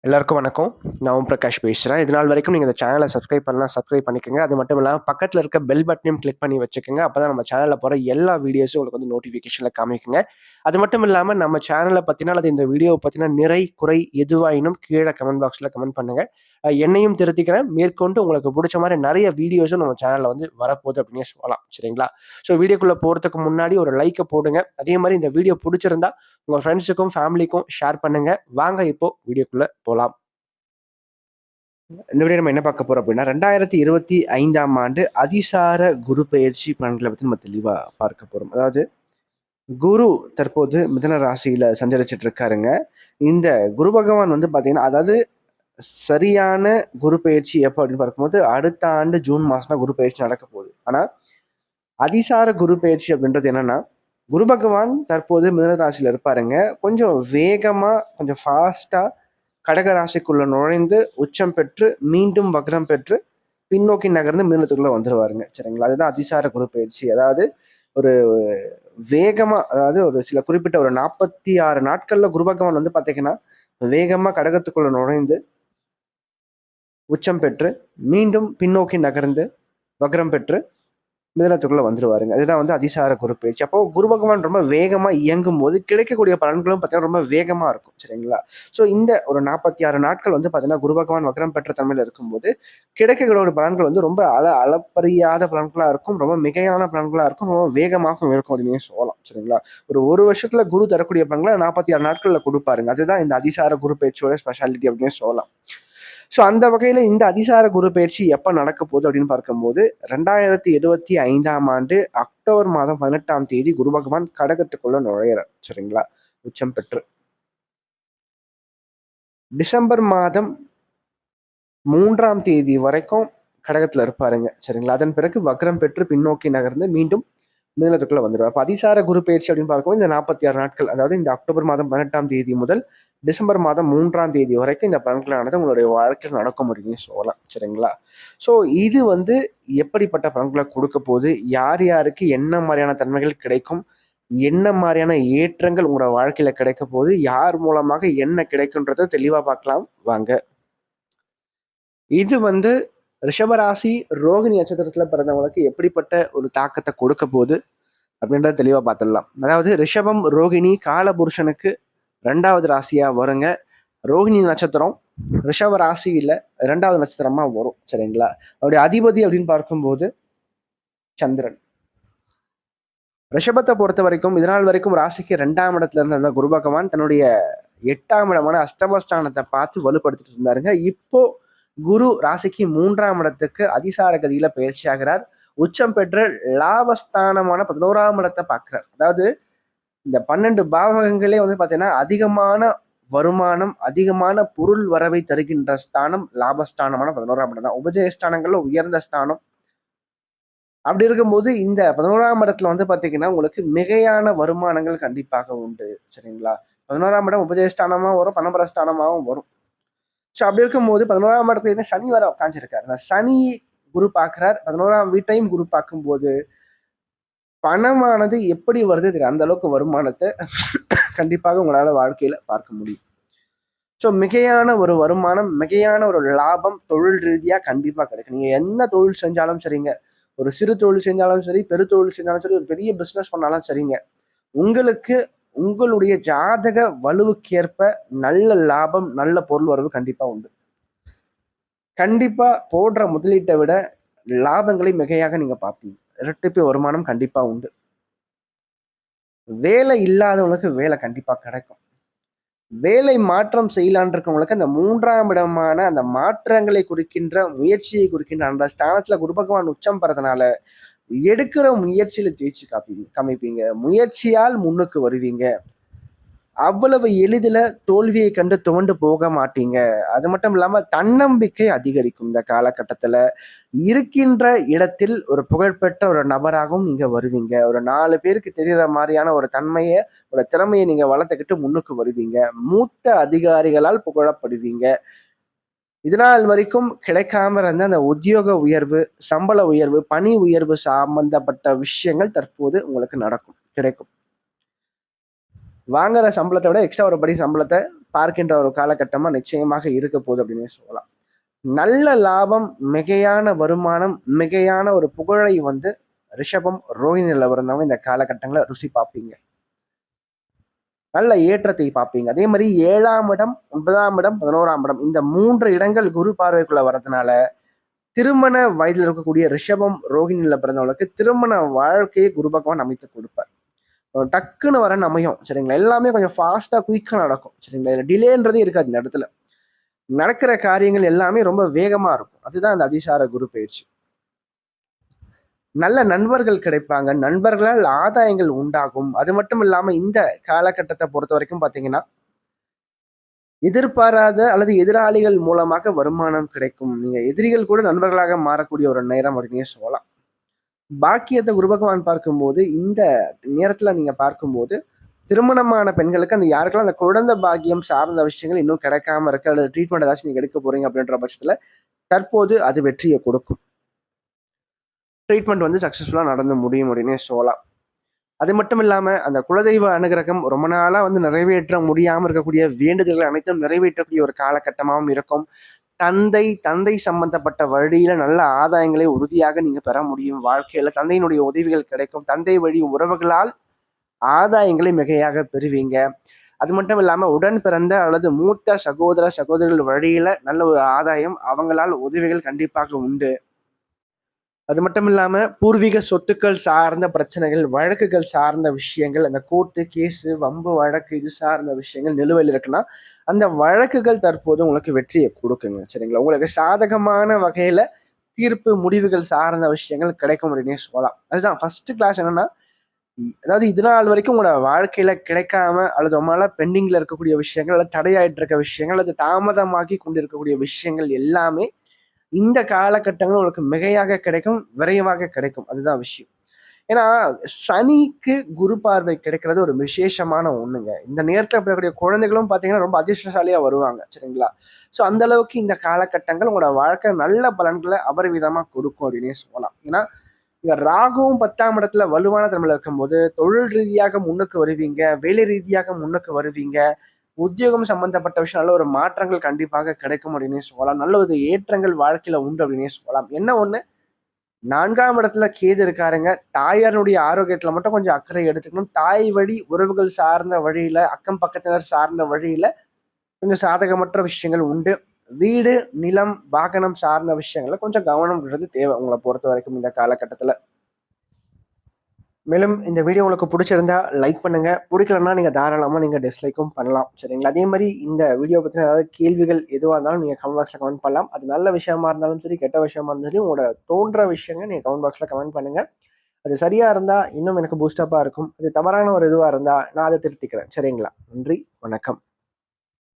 எல்லாருக்கும் வணக்கம். நான் ஓம் பிரகாஷ் பேசுறேன். இது நாள் வரைக்கும் நீங்க இந்த சேனல சப்ஸ்கிரைப் பண்ணலாம், சப்ஸ்கிரைப் பண்ணிக்கங்க. அது மட்டும் இல்லாம பக்கத்துல இருக்க பெல் பட்டனையும் கிளிக் பண்ணி வச்சுக்கங்க. அப்பதான் நம்ம சேனல்ல போற எல்லா வீடியோஸும் உங்களுக்கு வந்து நோட்டிஃபிகேஷன்ல காமிக்குங்க. அது மட்டும் இல்லாம நம்ம சேனல பத்தினா அல்லது இந்த வீடியோவ பத்தின நிறை, குறை எதுவாயினும் கீழ கமெண்ட் பாக்ஸ்ல கமெண்ட் பண்ணுங்க. என்னையும் திருத்திக்கிறேன். மேற்கொண்டு உங்களுக்கு புடிச்ச மாரி நெறைய வீடியோஸும் நம்ம சேனல்ல வந்து வரப்போகுது அப்டின்னே சொல்லலாம். சரிங்களா? ஸோ வீடியோக்குள்ள போறதுக்கு முன்னாடி ஒரு லைக்க போடுங்க. அதே மாரி இந்த வீடியோ புடிச்சிருந்தா உங்க ஃப்ரெண்ட்ஸுக்கும், ஃபேமிலிக்கும் ஷேர் பண்ணுங்க. வாங்க இப்போ வீடியோக்குள்ள போலாம். இந்த வீடியோ நம்ம என்ன பார்க்க போறோம் அப்படின்னா 2025ஆம் ஆண்டு அதிசார குரு பெயர்ச்சி பலன்களை பத்தி நம்ம தெளிவா பார்க்க போறோம். அதாவது குரு தற்போது மிதுன ராசியில சஞ்சரிச்சுட்டு இருக்காருங்க. இந்த குரு பகவான் வந்து பாத்தீங்கன்னா, அதாவது சரியான குரு பெயர்ச்சி எப்போ அப்படின்னு பார்க்கும்போது அடுத்த ஆண்டு ஜூன் மாசம் தான் குரு பெயர்ச்சி நடக்க போகுது. ஆனா அதிசார குரு பெயர்ச்சி அப்படின்றது என்னன்னா, குரு பகவான் தற்போது மிதுன ராசியில இருப்பாருங்க. கொஞ்சம் வேகமா, கொஞ்சம் ஃபாஸ்ட்டா கடக ராசிக்குள்ள நுழைந்து உச்சம் பெற்று, மீண்டும் வக்ரம் பெற்று, பின்னோக்கி நகர்ந்து மிதுனத்துக்குள்ள வந்துருவாருங்க. சரிங்களா? அதுதான் அதிசார குரு பெயர்ச்சி. அதாவது ஒரு வேகமா, அதாவது ஒரு சில குறிப்பிட்ட ஒரு 46 நாட்கள்ல குரு பகவான் வந்து பார்த்தீங்கன்னா, வேகமா கடகத்துக்குள்ள நுழைந்து, உச்சம் பெற்று, மீண்டும் பின்னோக்கி நகர்ந்து, வக்ரம் பெற்று மிதுனத்துக்குள்ள வந்துருவாருங்க. இதுதான் வந்து அதிசார குரு பெயர்ச்சி. அப்போ குரு பகவான் ரொம்ப வேகமா இயங்கும்போது கிடைக்கக்கூடிய பலன்களும் பார்த்தீங்கன்னா, ரொம்ப வேகமா இருக்கும். சரிங்களா? ஸோ இந்த ஒரு 46 நாட்கள் வந்து பார்த்தீங்கன்னா, குரு பகவான் வக்ரம் பெற்ற தன்மையில இருக்கும்போது, கிடைக்கக்கூடிய பலன்கள் வந்து ரொம்ப அளப்பறியாத பலன்களா இருக்கும். ரொம்ப மிகையான பலன்களா இருக்கும். ரொம்ப வேகமாகவும் இருக்கும் அப்படின்னே சொல்லலாம். சரிங்களா? ஒரு 1 வருஷத்துல குரு தரக்கூடிய பலன்கள 46 நாட்கள்ல குடுப்பாருங்க. அதுதான் இந்த அதிசார குரு பெயர்ச்சியோட ஸ்பெஷாலிட்டி அப்படின்னே சொல்லலாம். ஸோ அந்த வகையில இந்த அதிசார குரு பெயர்ச்சி எப்ப நடக்க போகுது அப்படின்னு பார்க்கும்போது 2025ஆம் ஆண்டு அக்டோபர் மாதம் 18ஆம் தேதி குரு பகவான் கடகத்துக்குள்ள நுழையிறார். சரிங்களா? உச்சம் பெற்று. டிசம்பர் மாதம் 3ஆம் தேதி வரைக்கும் கடகத்துல இருப்பாருங்க. சரிங்களா? அதன் பிறகு வக்ரம் பெற்று பின்னோக்கி நகர்ந்து மீண்டும் மிதுனத்துக்குள்ள வந்துருவார். அப்ப அதிசார குரு பெயர்ச்சி அப்படின்னு பார்க்கும்போது இந்த 46 நாட்கள், அதாவது இந்த அக்டோபர் மாதம் 18ஆம் தேதி முதல் டிசம்பர் மாதம் 3ஆம் தேதி வரைக்கும் இந்த பலன்களானது உங்களுடைய வாழ்க்கையில் நடக்கும் அப்படின்னு சொல்லலாம். சரிங்களா? ஸோ இது வந்து எப்படிப்பட்ட பலன்களை கொடுக்க போகுது, யார் யாருக்கு என்ன மாதிரியான தன்மைகள் கிடைக்கும், என்ன மாதிரியான ஏற்றங்கள் உங்களோட வாழ்க்கையில கிடைக்க போகுது, யார் மூலமாக என்ன கிடைக்கும்ன்றத தெளிவா பார்க்கலாம் வாங்க. இது வந்து ரிஷபராசி ரோகிணி நட்சத்திரத்துல பிறந்தவங்களுக்கு எப்படிப்பட்ட ஒரு தாக்கத்தை கொடுக்க போகுது அப்படின்றத தெளிவா பார்த்துடலாம். அதாவது ரிஷபம், ரோகிணி காலபுருஷனுக்கு 2வது ராசியா வருங்க. ரோகிணி நட்சத்திரம் ரிஷப ராசியில 2வது நட்சத்திரமா வரும். சரிங்களா? அவருடைய அதிபதி அப்படின்னு பார்க்கும்போது சந்திரன். ரிஷபத்தை பொறுத்த வரைக்கும் இதனால் வரைக்கும் ராசிக்கு 2ஆம் இடத்துல இருந்த அந்த குரு பகவான் தன்னுடைய 8ஆம் இடமான அஷ்டமஸ்தானத்தை பார்த்து வலுப்படுத்திட்டு இருந்தாருங்க. இப்போ குரு ராசிக்கு 3ஆம் இடத்துக்கு அதிசார கதியில பயிற்சி ஆகிறார். உச்சம் பெற்று லாபஸ்தானமான 11ஆம் இடத்தை பார்க்கிறார். அதாவது இந்த 12 பாவகங்களே வந்து பார்த்தீங்கன்னா, அதிகமான வருமானம், அதிகமான பொருள் வரவை தருகின்ற ஸ்தானம் லாபஸ்தானமான 11ஆம் இடம் தான். உபஜயஸ்தானங்கள்ல உயர்ந்த ஸ்தானம். அப்படி இருக்கும்போது இந்த 11ஆம் இடத்துல வந்து பார்த்தீங்கன்னா, உங்களுக்கு மிகையான வருமானங்கள் கண்டிப்பாக உண்டு. சரிங்களா? 11ஆம் இடம் உபஜயஸ்தானமா வரும், பணபர ஸ்தானமாவும் வரும். ஸோ அப்படி இருக்கும்போது 11ஆம் இடத்துல என்ன சனி வேற உட்கார்ந்திருக்காரு. அந்த சனி குரு பார்க்கிறார். 11ஆம் வீட்டையும் குரு பார்க்கும்போது, பணமானது எப்படி வருது தெரியும். அந்த அளவுக்கு வருமானத்த கண்டிப்பாக உங்களால வாழ்க்கையில பார்க்க முடியும். ஸோ மிகையான ஒரு வருமானம், மிகையான ஒரு லாபம் தொழில் ரீதியா கண்டிப்பா கிடைக்கும். நீங்க என்ன தொழில் செஞ்சாலும் சரிங்க. ஒரு சிறு தொழில் செஞ்சாலும் சரி, பெருந்தொழில் செஞ்சாலும் சரி, ஒரு பெரிய பிசினஸ் பண்ணாலும் சரிங்க. உங்களுக்கு உங்களுடைய ஜாதக வலுவுக்கேற்ப நல்ல லாபம், நல்ல பொருள் வரவு கண்டிப்பா உண்டு. கண்டிப்பா போடுற முதலீட்டை விட லாபங்களை மிகையாக நீங்க பார்ப்பீங்க. இரட்டிப்பு வருமானம் கண்டிப்பா உண்டு. வேலை இல்லாதவங்களுக்கு வேலை கண்டிப்பா கிடைக்கும். வேலை மாற்றம் செய்யலான் இருக்கவங்களுக்கு அந்த 3ஆம் இடமான அந்த மாற்றங்களை குறிக்கின்ற முயற்சியை குறிக்கின்ற அந்த ஸ்தானத்துல குரு பகவான் உச்சம் பெறதுனால எடுக்கிற முயற்சியில ஜெயிச்சு காமிப்பீங்க. முயற்சியால் முன்னுக்கு வருவீங்க. அவ்வளவு எளிதில தோல்வியை கண்டு துவண்டு போக மாட்டீங்க. அது மட்டும் இல்லாம தன்னம்பிக்கை அதிகரிக்கும் இந்த காலகட்டத்துல. இருக்கின்ற இடத்தில் ஒரு புகழ்பெற்ற ஒரு நபராகவும் நீங்க வருவீங்க. ஒரு 4 பேருக்கு தெரியிற மாரியான ஒரு தன்மைய, ஒரு திறமைய நீங்க வளர்த்துக்கிட்டு முன்னுக்கு வருவீங்க. மூத்த அதிகாரிகளால் புகழப்படுவீங்க. இதுநாள் வரைக்கும் கிடைக்காம இருந்த அந்த உத்தியோக உயர்வு, சம்பள உயர்வு, பணி உயர்வு சம்பந்தப்பட்ட விஷயங்கள் தற்போது உங்களுக்கு நடக்கும், கிடைக்கும். வாங்குற சம்பளத்தை விட எக்ஸ்ட்ரா ஒரு படி சம்பளத்தை பார்க்கின்ற ஒரு காலகட்டமா நிச்சயமாக இருக்க போகுது அப்படின்னு சொல்லலாம். நல்ல லாபம், மிகையான வருமானம், மிகையான ஒரு புகழை வந்து ரிஷபம், ரோஹிணியில பிறந்தவங்க இந்த காலகட்டங்களை ருசி பார்ப்பீங்க. நல்ல ஏற்றத்தை பார்ப்பீங்க. அதே மாதிரி 7ஆம் இடம், 9ஆம் இடம், 11ஆம் இடம் இந்த 3 இடங்கள் குரு பார்வைக்குள்ள வர்றதுனால திருமண வயதில் இருக்கக்கூடிய ரிஷபம், ரோஹிணியில பிறந்தவங்களுக்கு திருமண வாழ்க்கையை குரு பகவான் அமைத்து கொடுப்பார். டக்குன்னு வரன்னு அமையும். சரிங்களா? எல்லாமே கொஞ்சம் ஃபாஸ்டா குயிக்கா நடக்கும். சரிங்களா? இதுல டிலேன்றதே இருக்காது. இந்த இடத்துல நடக்கிற காரியங்கள் எல்லாமே ரொம்ப வேகமா இருக்கும். அதுதான் அந்த அதிசார குரு பயிற்சி. நல்ல நண்பர்கள் கிடைப்பாங்க. நண்பர்களால் ஆதாயங்கள் உண்டாகும். அது மட்டும் இல்லாம இந்த காலகட்டத்தை பொறுத்த வரைக்கும் பாத்தீங்கன்னா எதிர்பாராத அல்லது எதிராளிகள் மூலமாக வருமானம் கிடைக்கும். நீங்க எதிரிகள் கூட நண்பர்களாக மாறக்கூடிய ஒரு நேரம் அப்படின்னே சொல்லலாம். பாக்கியத்தை குரு பகவான் பார்க்கும்போது இந்த நேரத்துல நீங்க பார்க்கும்போது திருமணமான பெண்களுக்கு அந்த யாருக்கெல்லாம் அந்த குழந்தை பாக்கியம் சார்ந்த விஷயங்கள் இன்னும் கிடைக்காம இருக்கு அல்லது ட்ரீட்மெண்ட் ஏதாச்சும் நீங்க எடுக்க போறீங்க அப்படின்ற பட்சத்துல தற்போது அது வெற்றியை கொடுக்கும். ட்ரீட்மெண்ட் வந்து சக்சஸ்ஃபுல்லா நடந்து முடியும் அப்படின்னே சொல்லலாம். அது மட்டும் இல்லாம அந்த குலதெய்வ அனுகிரகம் ரொம்ப நாளா வந்து நிறைவேற்ற முடியாம இருக்கக்கூடிய வேண்டுதல்கள் அனைத்தும் நிறைவேற்றக்கூடிய ஒரு காலகட்டமாகவும் இருக்கும். தந்தை சம்பந்தப்பட்ட வழியில நல்ல ஆதாயங்களை உறுதியாக நீங்க பெற முடியும். வாழ்க்கையில தந்தையினுடைய உதவிகள் கிடைக்கும். தந்தை வழி உறவுகளால் ஆதாயங்களை மிகையாக பெறுவீங்க. அது மட்டும் இல்லாம உடன் பிறந்த அல்லது மூத்த சகோதரர்கள் வழியில நல்ல ஒரு ஆதாயம், அவங்களால் உதவிகள் கண்டிப்பாக உண்டு. அது மட்டும் இல்லாம பூர்வீக சொத்துக்கள் சார்ந்த பிரச்சனைகள், வழக்குகள் சார்ந்த விஷயங்கள், அந்த கோர்ட்டு கேஸு, வம்பு வழக்கு இது சார்ந்த விஷயங்கள் நிலுவையில் இருக்குன்னா அந்த வழக்குகள் தற்போது உங்களுக்கு வெற்றியை கொடுக்குங்க. சரிங்களா? உங்களுக்கு சாதகமான வகையில தீர்ப்பு முடிவுகள் சார்ந்த விஷயங்கள் கிடைக்கும் அப்படின்னே சொல்லலாம். அதுதான் ஃபர்ஸ்ட் கிளாஸ். என்னன்னா அதாவது இது நாள் வரைக்கும் உங்களோட வாழ்க்கையில கிடைக்காம அல்லது ரொம்ப நாளா பெண்டிங்ல இருக்கக்கூடிய விஷயங்கள் அல்லது தடையாயிட்டு இருக்க விஷயங்கள் அல்லது தாமதமாக்கி கொண்டிருக்கக்கூடிய விஷயங்கள் எல்லாமே இந்த காலகட்டங்கள் உங்களுக்கு மிகையாக கிடைக்கும், விரைவாக கிடைக்கும். அதுதான் விஷயம். ஏன்னா சனிக்கு குரு பார்வை கிடைக்கிறது ஒரு விசேஷமான ஒண்ணுங்க. இந்த நேரத்துல இருக்கக்கூடிய குழந்தைகளும் பாத்தீங்கன்னா ரொம்ப அதிர்ஷ்டசாலியா வருவாங்க. சரிங்களா? ஸோ அந்த அளவுக்கு இந்த காலகட்டங்கள் உங்களோட வாழ்க்கை நல்ல பலன்களை அபரிவிதமா கொடுக்கும் அப்படின்னே சொல்லலாம். ஏன்னா இங்க ராகுவும் 10ஆம் இடத்துல வலுவான தன்மையில இருக்கும்போது தொழில் ரீதியாக முன்னுக்கு வருவீங்க, வேலை ரீதியாக முன்னுக்கு வருவீங்க, உத்தியோகம் சம்பந்தப்பட்ட விஷயம் நல்ல ஒரு மாற்றங்கள் கண்டிப்பாக கிடைக்கும் அப்படின்னே சொல்லலாம். நல்ல ஒரு ஏற்றங்கள் வாழ்க்கையில உண்டு அப்படின்னே சொல்லலாம். என்ன ஒண்ணு, 4ஆம் இடத்துல கேது இருக்காருங்க. தாயாருடைய ஆரோக்கியத்துல மட்டும் கொஞ்சம் அக்கறை எடுத்துக்கணும். தாய் வழி உறவுகள் சார்ந்த வழியில, அக்கம் பக்கத்தினர் சார்ந்த வழியில கொஞ்சம் சாதகமற்ற விஷயங்கள் உண்டு. வீடு, நிலம், வாகனம் சார்ந்த விஷயங்கள்ல கொஞ்சம் கவனம்ன்றது தேவை உங்களை பொறுத்த வரைக்கும் இந்த காலகட்டத்துல. மேலும் இந்த வீடியோ உங்களுக்கு பிடிச்சிருந்தா லைக் பண்ணுங்க. பிடிக்கலன்னா நீங்க தாராளமா நீங்க டிஸ்லைக்கும் பண்ணலாம். சரிங்களா? அதே மாதிரி இந்த வீடியோ பத்தின ஏதாவது கேள்விகள் எதுவாக இருந்தாலும் நீங்க கமெண்ட் பாக்ஸ்ல கமெண்ட் பண்ணலாம். அது நல்ல விஷயமா இருந்தாலும் சரி, கெட்ட விஷயமா இருந்தாலும் சரி, உங்களோட தோன்ற விஷயங்கள் நீங்க கமெண்ட் பாக்ஸ்ல கமெண்ட் பண்ணுங்க. அது சரியா இருந்தா இன்னும் எனக்கு பூஸ்டப்பா இருக்கும். அது தவறான ஒரு இதுவா இருந்தா நான் அதை திருத்திக்கிறேன். சரிங்களா? நன்றி, வணக்கம்.